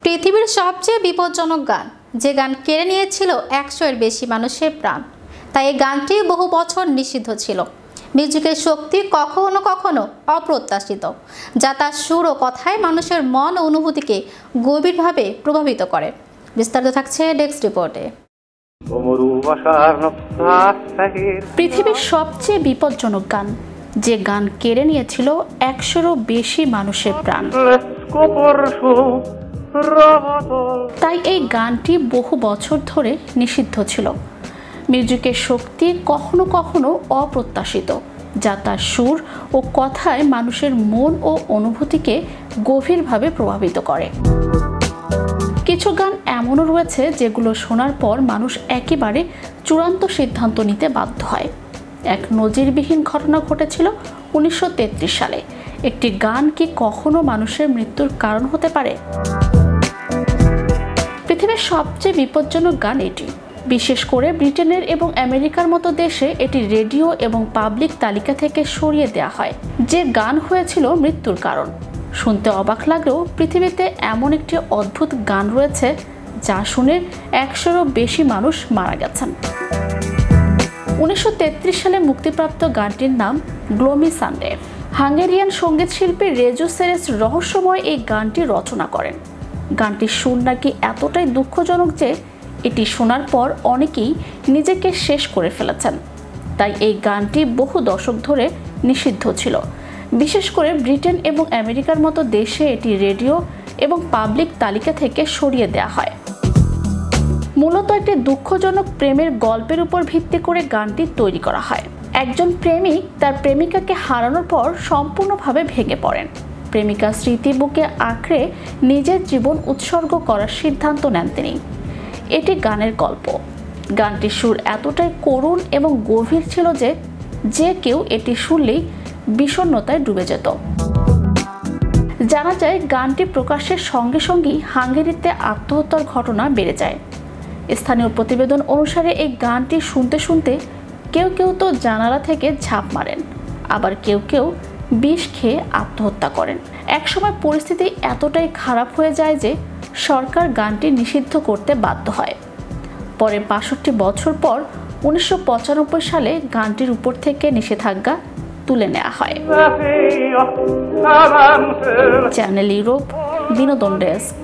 পৃথিবীর সবচেয়ে বিপজ্জনক গান, যে গান কেড়ে নিয়েছিল 100-এর বেশি মানুষের প্রাণ। তাই এই গানটি বহু বছর নিষিদ্ধ ছিল। মিউজিকের শক্তি কখনো কখনো অপ্রত্যাশিত, যা তার সুর ও কথায় মানুষের মন ও অনুভূতিকে গভীরভাবে প্রভাবিত করে। বিস্তারিত থাকছে ডেস্ক রিপোর্টে। পৃথিবীর সবচেয়ে বিপজ্জনক গান, যে গান কেড়ে নিয়েছিল 100-এরও বেশি মানুষের প্রাণ। তাই এই গানটি বহু বছর ধরে নিষিদ্ধ ছিল। মিউজিকের শক্তি কখনো কখনো অপ্রত্যাশিত, যা তার সুর ও কথায় মানুষের মন ও অনুভূতিকে গভীরভাবে প্রভাবিত করে। কিছু গান এমনও রয়েছে যেগুলো শোনার পর মানুষ একেবারে চূড়ান্ত সিদ্ধান্ত নিতে বাধ্য হয়। এক নজিরবিহীন ঘটনা ঘটেছিল 1933 সালে। একটি গান কি কখনো মানুষের মৃত্যুর কারণ হতে পারে? পৃথিবীর সবচেয়ে বিপজ্জনক গান এটি। বিশেষ করে ব্রিটেনের এবং আমেরিকার মতো দেশে এটি রেডিও এবং পাবলিক তালিকা থেকে সরিয়ে দেওয়া হয়। যে গান হয়েছিল মৃত্যুর কারণ। শুনতে অবাক লাগলেও পৃথিবীতে এমন একটি অদ্ভুত গান রয়েছে যা শুনে 100-এরও বেশি মানুষ মারা গেছেন। 1933 সালে মুক্তিপ্রাপ্ত গানটির নাম গ্লোমি সানডে। হাঙ্গেরিয়ান সঙ্গীত শিল্পী রেজো সেরেস রহস্যময় এই গানটি রচনা করেন। গানটির সুর নাকি এতটাই দুঃখজনক যে এটি শোনার পর অনেকেই নিজেকে শেষ করে ফেলেছেন। তাই এই গানটি বহু দশক ধরে নিষিদ্ধ ছিল। বিশেষ করে ব্রিটেন এবং আমেরিকার মতো দেশে এটি রেডিও এবং পাবলিক তালিকা থেকে সরিয়ে দেওয়া হয়। মূলত একটি দুঃখজনক প্রেমের গল্পের উপর ভিত্তি করে গানটি তৈরি করা হয়। একজন প্রেমিক তার প্রেমিকাকে হারানোর পর সম্পূর্ণভাবে ভেঙে পড়েন। প্রেমিকা স্মৃতি বুকে আঁকড়ে নিজের জীবন উৎসর্গ করার সিদ্ধান্ত নেন তিনি। এটি গানের গল্প। গানটির সুর এতটাই করুণ এবং গভীর ছিল যে কেউ এটি শুনলেই বিষণ্ণতায় ডুবে যেত। জানা যায় গানটি প্রকাশের সঙ্গে সঙ্গেই হাঙ্গেরিতে আত্মহত্যার ঘটনা বেড়ে যায়। স্থানীয় প্রতিবেদন অনুসারে এই গানটি শুনতে শুনতে কেউ কেউ তো জানালা থেকে ঝাঁপ মারেন, আবার কেউ কেউ বিষ খেয়ে আত্মহত্যা করেন। একসময় পরিস্থিতি এতটাই খারাপ হয়ে যায় যে সরকার গানটি নিষিদ্ধ করতে বাধ্য হয়। পরে 62 বছর পর 1995 সালে গানটির উপর থেকে নিষেধাজ্ঞা তুলে নেওয়া হয়। চ্যানেল ইউরোপ, বিনোদন ডেস্ক।